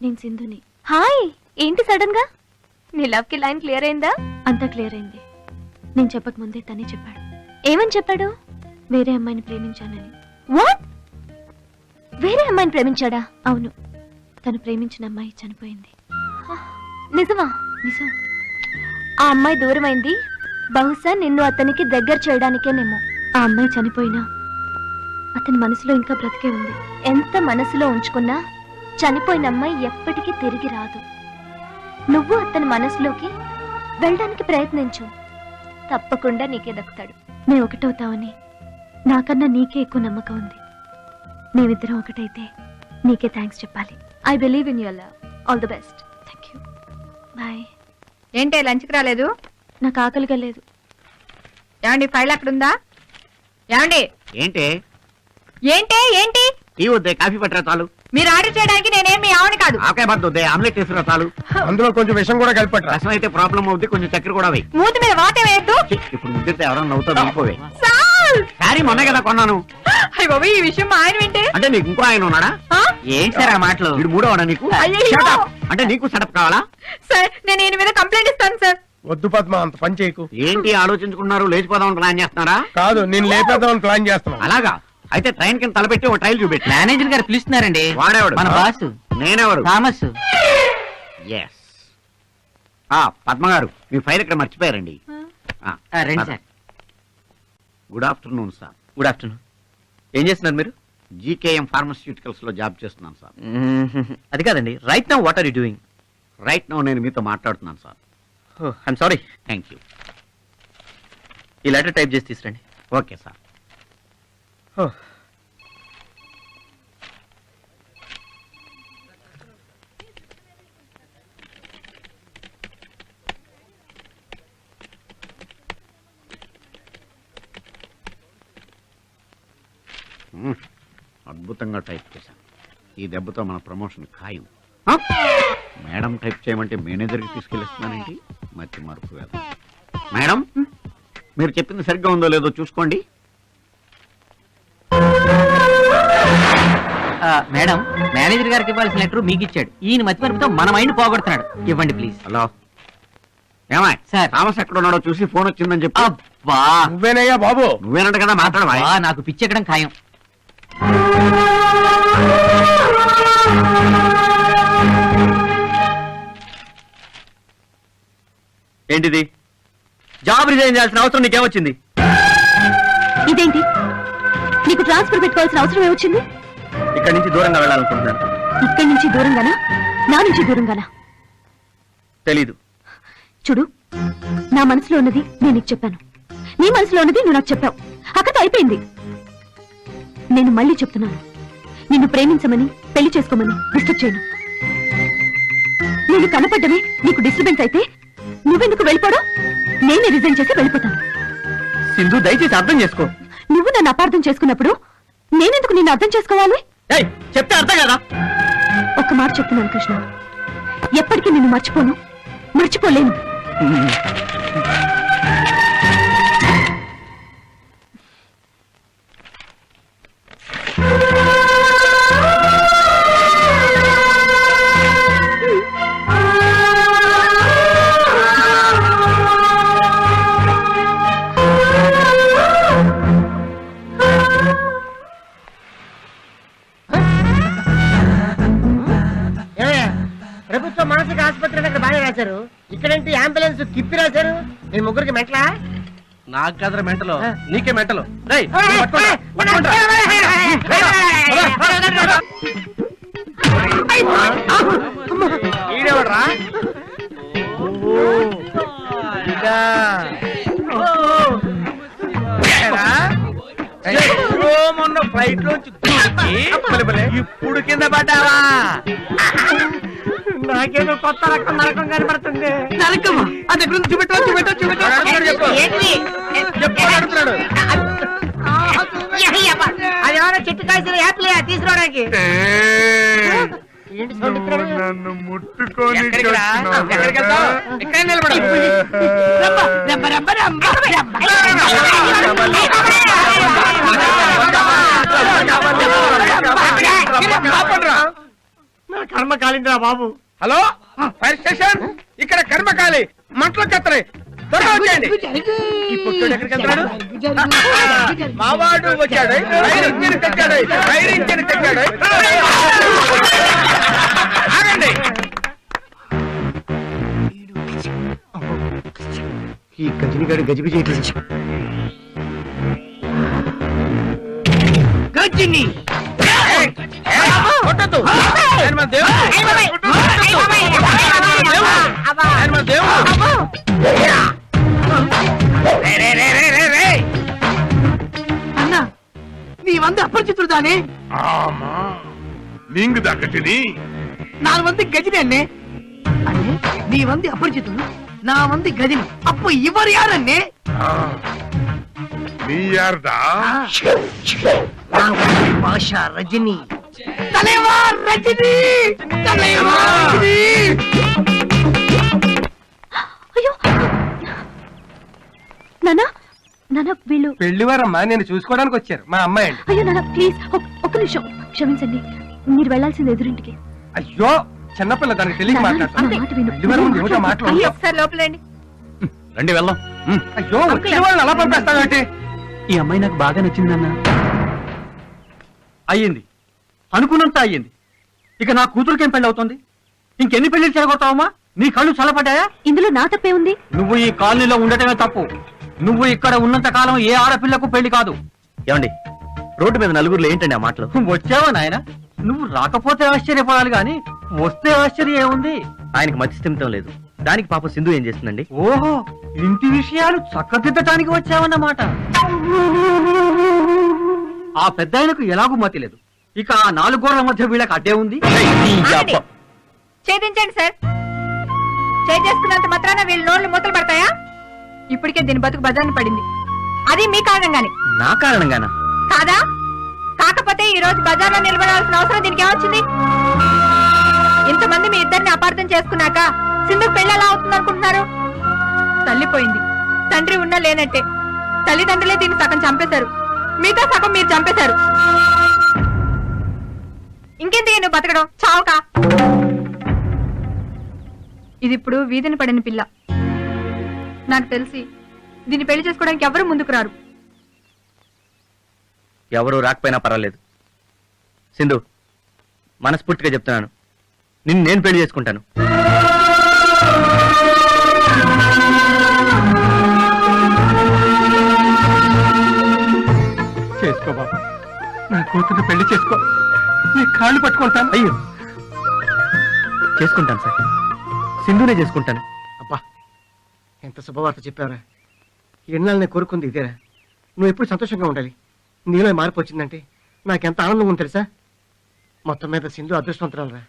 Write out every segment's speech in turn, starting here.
నేను సింధుని. హాయ్, ఏంటి సడన్ గా? నీ లవ్ కి లైన్ క్లియర్ అయిందా? అంతా క్లియర్ అయింది. నేను చెప్పక ముందే తనే చెప్పాడు. ఏమని చెప్పాడు? వేరే అమ్మాయిని ప్రేమించానని. వాట్? వేరే అమ్మాయిని ప్రేమించాడా? అవును, తను ప్రేమించిన అమ్మాయి చనిపోయింది. నిజమా? నిజం. ఆ అమ్మాయి దూరమైంది బహుశా నిన్ను అతనికి దగ్గర చేయడానికేనేమో. ఆ అమ్మాయి చనిపోయినా అతని మనసులో ఇంకా బ్రతికే ఉంది. ఎంత మనసులో ఉంచుకున్నా చనిపోయిన అమ్మాయి ఎప్పటికీ తిరిగి రాదు. నువ్వు అతని మనసులోకి వెళ్ళడానికి ప్రయత్నించు, తప్పకుండా నీకే దక్కుతాడు. మేము ఒకటవుతామని నాకన్నా నీకే ఎక్కువ నమ్మకం ఉంది. మేమిద్దరం ఒకటైతే నీకే థ్యాంక్స్ చెప్పాలి. I believe in your love. All the best. Thank you. Bye. ఏంటే లంచ్కి రాలేదు? నాకు ఆకలిగా లేదు. ఏమండి, ఫైల్ అక్కడుందా? ఏమండి? ఏంటి ఏంటే ఏంటి? టీ వద్దే, కాఫీ పట్టరా చాలు. మీరు ఆర్డర్ చేయడానికి నేనేం మీ ఆవిడ కాదు. ఆకాయ బద్ద వద్దే, ఆమ్లెట్ వేసుకురా చాలు. అందులో కొంచెం విషం కూడా కలిపట్రా. రసం అయితే ప్రాబ్లం అవుద్ది, కొంచెం చక్కెర కూడా వేయి. మూతి మీద వాటే వేయద్దు. ఇప్పుడు ముద్దితే ఎవరైనా నవ్వుతో వెళ్ళిపోవే. సాల్! శారీ మొన్న కదా కొన్నాను. అయ్య బాబు, ఈ విషయం మా ఆయన వింటే? అంటే నీకు ఇంకో ఆయన ఉన్నాడా? ఏంటి సార్ ఆ మాటలు? వీడు మూడోవాడా నీకు? అయ్యయ్యో! Shut up! అంటే నీకు సెటప్ కావాలా? సార్, నేను ఈయన మీద కంప్లైంట్ ఇస్తాను సార్. వద్దు పద్మ, అంత పని చేయకు. ఏంటి ఆలోచించుకున్నారు? లేచిపోదామని ప్లాన్ చేస్తున్నారా? కాదు, నేను లేపేద్దామని ప్లాన్ చేస్తున్నాను. అలాగా అయితే ట్రైన్ కింద తలపెట్టి ఒక ట్రైల్ చూపెట్టి. మేనేజర్ గారు పిలుస్తున్నారండి. వాడేవాడు? మన బాస్. నేనెవరు? థామస్. ఎస్. పద్మ గారు, మీ ఫైల్ ఇక్కడ మర్చిపోయారండి. రండి sir. Good afternoon sir. Good afternoon. ఏం చేస్తున్నారు మీరు? జీకేఎం ఫార్మస్యూటికల్స్ లో జాబ్ చేస్తున్నాను సార్. అది కాదండి, right now what are you doing? Right now నేను మీతో మాట్లాడుతున్నాను sir. I'm sorry. Thank you. ఈ లెటర్ టైప్ చేసి తీసురండి. Okay sir. అద్భుతంగా టైప్ చేశాను. ఈ దెబ్బతో మన ప్రమోషన్ ఖాయం. మేడం టైప్ చేయమంటే మేనేజర్కి తీసుకెళ్ళిస్తున్నానండి. మర్చి మార్పు వేద్దాం. మేడం, మీరు చెప్పింది సరిగ్గా ఉందో లేదో చూసుకోండి. మేడం, మేనేజర్ గారికి ఇవ్వాల్సిన లెటర్ మీకు ఇచ్చాడు. ఈయన మతిమరుపుతో మన మైండ్ పోగొడుతున్నాడు. ఇవ్వండి ప్లీజ్. హలో, ఏమా సార్? థామస్ ఎక్కడ ఉన్నాడో చూసి ఫోన్ వచ్చిందని చెప్పి. అబ్బా, నువ్వేనయ్యా బాబు? నువ్వేనంట కదా మాట్లాడవా? నాకు పిచ్చెక్కడం ఖాయం. ఏంటిది? జాబ్ రిజైన్ చేయాల్సిన అవసరం నీకేమొచ్చింది? ఇదేంటి, నీకు ట్రాన్స్ఫర్ పెట్టుకోవాల్సిన అవసరం ఏమొచ్చింది? ఇక్కడి నుంచి దూరంగా వెళ్ళాలనుకుంటున్నాను. ఇక్కడి నుంచి దూరంగానా, నా నుంచి దూరంగానా? తెలీదు. చూడు, నా మనసులో ఉన్నది నేను నీకు చెప్పాను, నీ మనసులో ఉన్నది నువ్వు నాకు చెప్పావు. అక్కతో అయిపోయింది. నేను మళ్ళీ చెప్తున్నాను, నిన్ను ప్రేమించమని పెళ్లి చేసుకోమని డిస్టర్బ్ చేయను. నేను కనపడ్డమే నీకు డిస్టర్బెన్స్ అయితే నువ్వెందుకు వెళ్ళిపోవడం? నేనే రిజైన్ చేసి వెళ్ళిపోతాను. సింధు, దయచేసి అర్థం చేసుకో. నువ్వు నన్ను అపార్థం చేసుకున్నప్పుడు నేనెందుకు నిన్ను అర్థం చేసుకోవాలి? చెప్తే అర్థం కదా. ఒక్క మాట చెప్తున్నాను కృష్ణ, ఎప్పటికీ నిన్ను మర్చిపోను, మర్చిపోలేను. ప్రభుత్వ మానసిక ఆసుపత్రి దగ్గర బాగా రాశారు, ఇక్కడేంటి అంబులెన్స్ తిప్పి రాశారు? మీ ముగ్గురికి మెంటలా? నాకు కదరా మెంటలో, నీకే మెంటలో. ఈడెవడ్రా? మొన్న ఫ్లైట్ లోంచి ఇప్పుడు కింద పడ్డావా? నాకేదో కొత్త రకం నరకం కనబడుతుంది. నరకమా? అది ఎక్కడ ఉంది? చూపెట్టు చూపెట్టు చూపెట్టు. అది ఎవరో చెట్టు కాసిన యాప్లే తీసుకురావడానికి. నన్ను ముట్టుకొని ఇక్కడ నిలబడ. నా కర్మ కాలిందిరా బాబు. హలో ఫైర్ స్టేషన్, ఇక్కడ కర్మకాలి మంటలు కత్తరే, త్వరగా వచ్చేయండి. ఈ పుట్టోడు ఎక్కడికి వెళ్తున్నాడు? మావాడు వచ్చాడు, ఫైర్ ఇంజిన్ తెచ్చాడు, ఫైర్ ఇంజిన్ తెచ్చాడు. ఆగండి. ఈ గజనిగాడు గజిబిజి చేయట్లేదు. గజ్జిని కొట్టద్దు, ఆయన మన దేవుడు. ఆయన మన దేవుడు. அண்ணா நீ வந்து அபரிச்சித்துரு தானே? ஆமா நீங்க தான் கட்டினி. நான் வந்து கஜினி அண்ணே. அண்ணே நீ வந்து அபரிச்சித்துரு, நான் வந்து கஜினி. அப்போ இவர் யார் அண்ணே? நீ யாருடா? நான் வந்து பாஷா ரஜினி. தலைவா ரஜினி, தலைவா ரஜினி. అయ్యో నానా, నానా వీళ్ళు. పెళ్లివారమ్మా, నేను చూసుకోవడానికి వచ్చారు. మా అమ్మాయి అండి. అయ్యో నానా ప్లీజ్ ఒక్క నిమిషం క్షమించండి. మీరు వెళ్ళాల్సింది ఎదురింటికి. అయ్యో చిన్నపిల్ల, దానికి తెలియక నానా, మాట్లాడుతున్నా. నా మాట విను. పెళ్లివారం ముందు ఏమిటో మాటలు. ఒకసారి లోపలండి. రండి వెళ్దాం. అయ్యో వచ్చిన వాళ్ళని అలా పంపేస్తావేంటి? ఈ అమ్మాయి నాకు బాగా నచ్చిందన్న. అయ్యింది, అనుకున్నంత అయ్యింది. ఇక నా కూతురికేం పెళ్లి అవుతుంది? ఇంకెన్ని పెళ్లిళ్ళు చెడగొడతావమ్మా? నీ కళ్ళు చల్లపడ్డాయా? ఇందులో నా తప్పే ఉంది? నువ్వు ఈ కాలనీలో ఉండటమే తప్పు. నువ్వు ఇక్కడ ఉన్నంత కాలం ఏ ఆడపిల్లకు పెళ్లి కాదు. ఏమండి, రోడ్డు మీద నలుగురులో ఏంటండి ఆ మాటలు? వచ్చావా నాయన? నువ్వు రాకపోతే ఆశ్చర్యపడాలి గాని వస్తే ఆశ్చర్యం ఏముంది? ఆయనకి మతి స్థిమితం లేదు. దానికి పాప సింధు ఏం చేస్తుందండి? ఓహో, ఇంటి విషయాలు చక్కదిద్దటానికి వచ్చావన్నమాట. ఆ పెద్ద ఆయనకు ఎలాగూ మతి లేదు. ఇక ఆ 4 గోడల మధ్య వీళ్ళకి అడ్డే ఉంది. ఆగండి. ఛేదించండి సార్. చేసుకున్నంత మాత్రాన వీళ్ళ నోళ్ళు మూతలు పడతాయా? ఇప్పటికే దీని బతుకు బజార్ని పడింది. అది మీ కారణంగానే. నా కారణంగానా? కాదా? కాకపోతే ఈ రోజు బజార్లో నిలబడాల్సిన అవసరం దీనికి ఏమొచ్చింది? ఇంతమంది మీ ఇద్దరిని అపార్థం చేసుకున్నాక సింధుకు పెళ్లి ఎలా అవుతుంది అనుకుంటున్నారు? తల్లిపోయింది, తండ్రి ఉన్నా లేనట్టే. తల్లిదండ్రులే దీన్ని సగం చంపేశారు, మిగతా సగం మీరు చంపేశారు. ఇంకెందుకు నువ్వు బతకడం? చావుకా. ఇది ఇప్పుడు వీధిని పడిన పిల్ల. నాకు తెలిసి దీన్ని పెళ్లి చేసుకోవడానికి ఎవరు ముందుకు రారు. ఎవరు రాకపోయినా పర్వాలేదు సింధు, మనస్ఫూర్తిగా చెప్తున్నాను, నిన్ను నేను పెళ్లి చేసుకుంటాను. చేసుకో బాబు, నా కూతురు పెళ్లి చేసుకో. నీ కాళ్ళు పట్టుకుంటాను. అయ్యో, చేసుకుంటాను సార్, సింధునే చేసుకుంటాను. అబ్బా, ఎంత శుభవార్త చెప్పారా. ఎన్నాళ్ళు నేను కోరుకుంది ఇదేరా. నువ్వు ఎప్పుడు సంతోషంగా ఉండాలి. నీలో మార్పు వచ్చిందంటే నాకెంత ఆనందంగా ఉంది తెలుసా. మొత్తం మీద సింధు అదృష్టవంతురాలరా.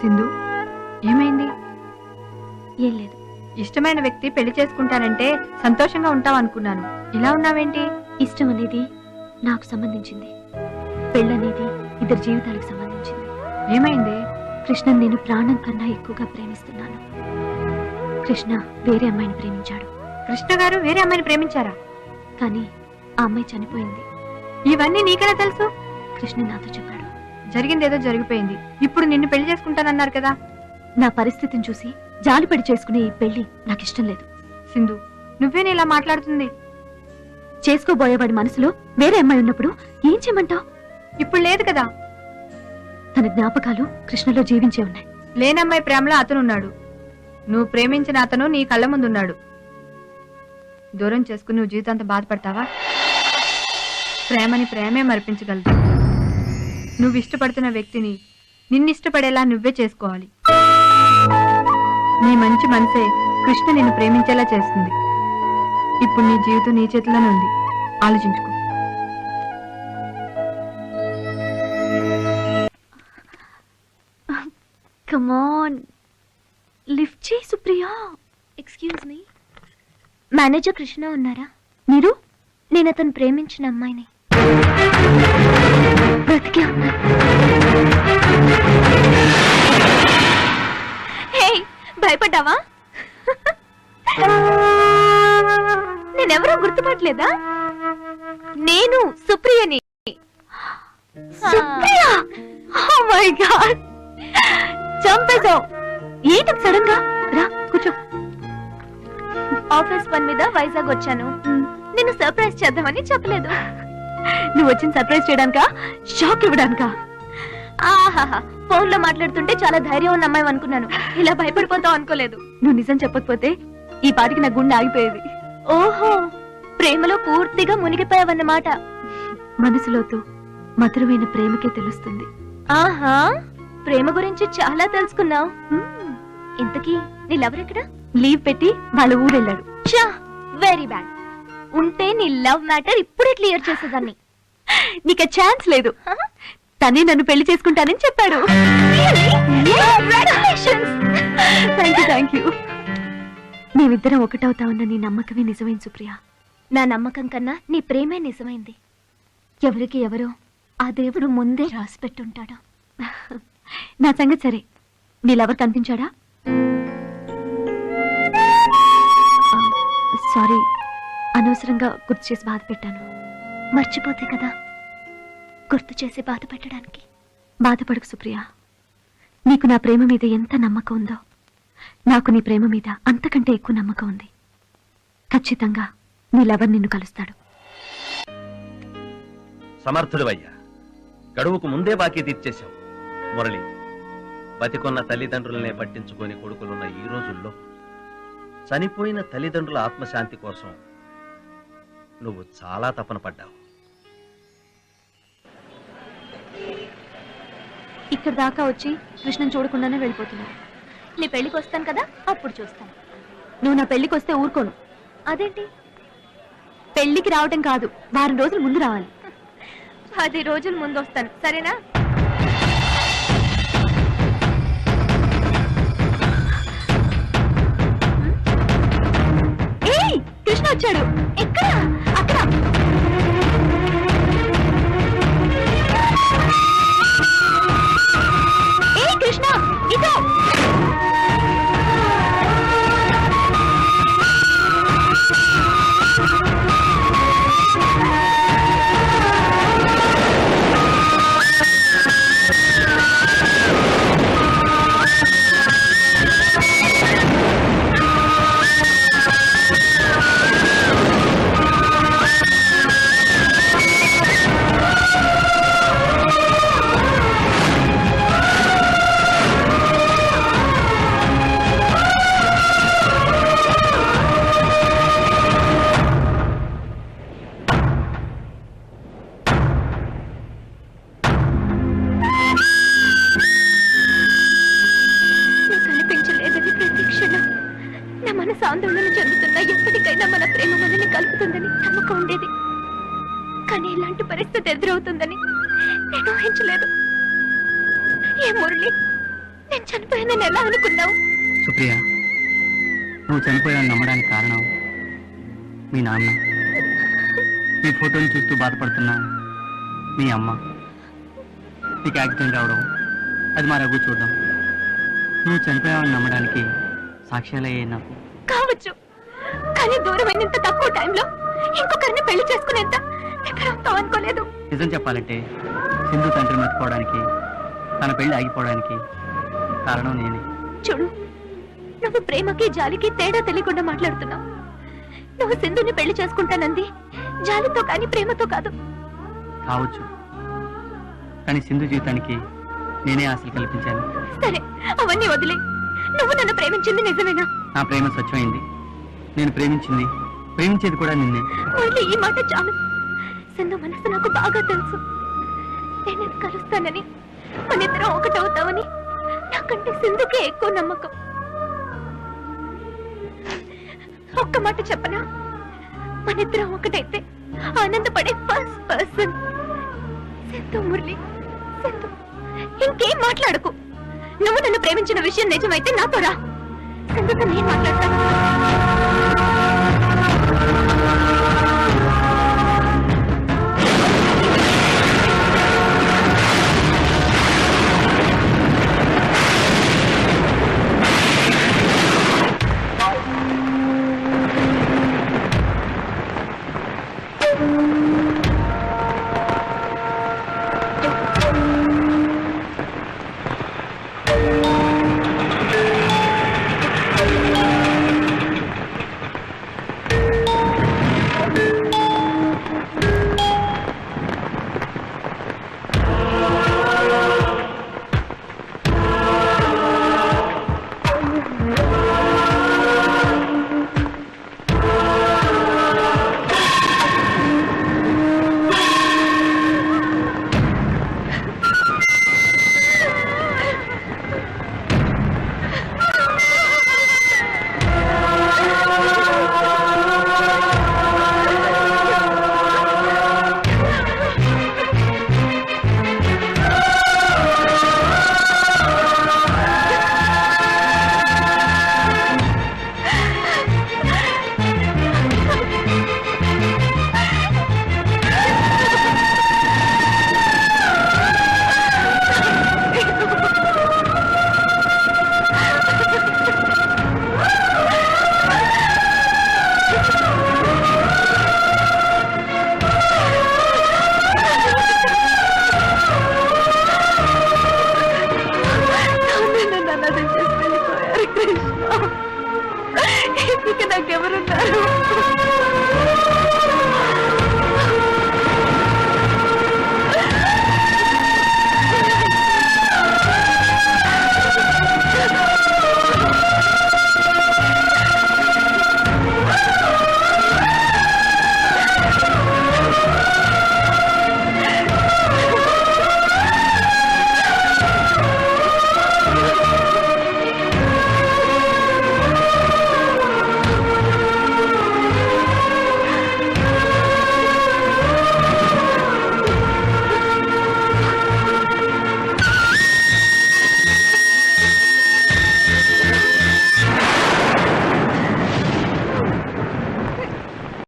సింధు, ఏమైంది? ఏం లేదు. ఇష్టమైన వ్యక్తి పెళ్లి చేసుకుంటానంటే సంతోషంగా ఉంటావు అనుకున్నాను. ఇలా ఉన్నావేంటి? ఇష్టం అనేది నాకు సంబంధించింది, పెళ్ళనేది ఇద్దరు జీవితాలకు సంబంధించింది. ఏమైంది? కృష్ణ నేను ప్రాణం కన్నా ఎక్కువగా ప్రేమిస్తున్నాను. కృష్ణ వేరే అమ్మాయిని ప్రేమించాడు. కృష్ణ గారు వేరే అమ్మాయిని ప్రేమించారా? కానీ ఆ అమ్మాయి చనిపోయింది. ఇవన్నీ నీకెలా తెలుసు? కృష్ణ నాతో చెప్పాడు. జరిగిందేదో జరిగిపోయింది. ఇప్పుడు నిన్ను పెళ్లి చేసుకుంటానన్నారు కదా. నా పరిస్థితిని చూసి జాలిపడి చేసుకునే ఈ పెళ్లి నాకు ఇష్టం లేదు. సింధు, నువ్వేనా ఇలా మాట్లాడుతుంది? చేసుకోబోయేవాడి మనసులో వేరే అమ్మాయి ఉన్నప్పుడు ఏం చేయమంటావు? ఇప్పుడు లేదు కదా. తన జ్ఞాపకాలు కృష్ణలో జీవించే ఉన్నాయి. లేనమ్మాయి ప్రేమలో అతనున్నాడు. నువ్వు ప్రేమించిన అతను నీ కళ్ళ ముందున్నాడు. దూరం చేసుకుని నువ్వు జీవితాంతం బాధపడతావా? ప్రేమని ప్రేమే మరిపించగలదు. నువ్వు ఇష్టపడుతున్న వ్యక్తిని నిన్నిష్టపడేలా నువ్వే చేసుకోవాలి. నీ మంచి మనసే కృష్ణ నిన్ను ప్రేమించేలా చేస్తుంది. ఇప్పుడు నీ జీవితం నీ చేతిలోనే ఉంది. ఆలోచించుకో. కమ్ ఆన్, లిఫ్ట్ చేయి Supriya. Excuse me, manager Krishna ఉన్నారా? మీరు? నేను అతను ప్రేమించిన అమ్మాయిని. బ్రతికే ఉన్నారు. భయపడ్డావా? నేనెవరో గుర్తుపట్టలేదా? నేను సుప్రియని. సుప్రియ! Oh my God! చంపేశావు. ఏంటి సడన్ గా? రా కూర్చో. ఆఫీస్ పని మీద వైజాగ్ వచ్చాను. నిన్ను సర్ప్రైజ్ చేద్దామని చెప్పలేదు. నువ్వు వచ్చిన సర్ప్రైజ్ చేయడానికా, షాక్ ఇవ్వడానికా? ఆహాహా, ఫోన్ లో మాట్లాడుతుంటే చాలా ధైర్యం ఉన్న అమ్మాయి అనుకున్నాను. ఇలా భయపడిపోతావు అనుకోలేదు. నువ్వు నిజం చెప్పకపోతే ఈ పాటికి నా గుండె ఆగిపోయేది. ఓహో, ప్రేమలో పూర్తిగా మునిగిపోయావన్నమాట. మనసులోతు మధురమైన ప్రేమకే తెలుస్తుంది. ఆహా, ప్రేమ గురించి చాలా తెలుసుకున్నావు. ఇంతకీ నీ లవర్ ఎక్కడ? లీవ్ పెట్టి వాళ్ళ ఊరు వెళ్ళాడు. చా, వెరీ బ్యాడ్. ఉంటే నీ లవ్ మ్యాటర్ ఇప్పుడే క్లియర్ చేసేదాన్ని. నీకు ఛాన్స్ లేదు. తనే నన్ను పెళ్లి చేసుకుంటానని చెప్పాడు. Thank you. మేమిద్దరం ఒకటవుతామన్న నీ నమ్మకమే నిజమైంది సుప్రియ. నా నమ్మకం కన్నా నీ ప్రేమే నిజమైంది. ఎవరికి ఎవరో ఆ దేవుడు ముందే రాసి పెట్టుంటాడు. నా సంగతి సరే, నీళ్ళెవరు కనిపించాడా? సారీ, అనవసరంగా గుర్తు చేసి బాధ పెట్టాను. మర్చిపోతే కదా గుర్తు చేసి బాధ పెట్టడానికి. బాధపడకు సుప్రియ. నీకు నా ప్రేమ మీద ఎంత నమ్మకం ఉందో నాకు నీ ప్రేమ మీద అంతకంటే ఎక్కువ నమ్మకం ఉంది. ఖచ్చితంగా నీళ్ళెవరు నిన్ను కలుస్తాడు. సమర్థుడివయ్యా, గడువుకు ముందే బాకీ తీర్చేశావు. మురళి, బతికొన్న తల్లిదండ్రులనే పట్టించుకొని కొడుకులున్న ఈ రోజుల్లో చనిపోయిన తల్లిదండ్రుల ఆత్మశాంతి కోసం నువ్వు చాలా తపన పడ్డావు. ఇక్కడ దాకా వచ్చి కృష్ణన్ చూడకుండానే వెళ్ళిపోతున్నావు. నీ పెళ్లికి వస్తాను కదా, అప్పుడు చూస్తాను. నువ్వు నా పెళ్లికి వస్తే ఊరుకోను. అదేంటి? పెళ్లికి రావటం కాదు, వారం రోజుల ముందు రావాలి. 10 రోజుల ముందు వస్తాను, సరేనా? ఏయ్, కృష్ణ వచ్చాడు. ఎక్కడ? అక్కడ. ఏయ్ కృష్ణ, ఇదో. ఆందోళన చెందుతున్నా ఎప్పటికైనా మన ప్రేమ మనల్ని కలుపుతుందని నమ్మకం ఉండేది. కానీ ఇలాంటి పరిస్థితి ఎదురవుతుందని నేను ఊహించలేదు. ఏ మురళి, నేను చనిపోయానని ఎలా అనుకున్నావు? సుప్రియ, నువ్వు చనిపోయావని నమ్మడానికి కారణం మీ నాన్న, మీ ఫోటోని చూస్తూ బాధపడుతున్నా మీ అమ్మ, నీకు యాక్సిడెంట్ రావడం, అది మా రఘు చూడడం, నువ్వు చనిపోయావని నమ్మడానికి సాక్ష్యాలయ్యే నాకు. కావచ్చు, కానీ దూరమైనంత తక్కువ టైంలో ఇంకొకరిని పెళ్లి చేసుకునేంత దగ్గర అవుతావు అనుకోలేదు. నిజం చెప్పాలంటే సింధు తండ్రి మర్చిపోవడానికి, తన పెళ్లి ఆగిపోవడానికి కారణం నేనే. చూడు, నువ్వు ప్రేమకి జాలికి తేడా తెలియకుండా మాట్లాడుతున్నావు. నువ్వు సింధుని పెళ్లి చేసుకుంటానంది జాలితో కానీ ప్రేమతో కాదు. కావచ్చు, కానీ సింధు జీవితానికి నేనే ఆశలు కల్పించాను. సరే, అవన్నీ వదిలే. నువ్వు నన్ను ప్రేమించింది నిజమేనా? నా ప్రేమ స్వచ్ఛమైంది. నేను ప్రేమించేది కూడా నిన్నే. ఓన్లీ ఈ మాట చాలు. సింధు మనసు నాకు బాగా తెలుసు. నేను కలుస్తానని, మనిద్దరం ఒకటవుతామని నాకంటే సింధుకే ఎక్కువ నమ్మకం. ఒక్క మాట చెప్పనా? మనిద్దరం ఒకటైతే ఆనందపడే ఫస్ట్ పర్సన్ సింధు. మురళి, సింధు, ఇంకేం మాట్లాడకు. నువ్వు నన్ను ప్రేమించిన విషయం నిజమైతే నాతో రా. సింధుతో నేను మాట్లాడతాను. ఇక నాకెవరున్నారు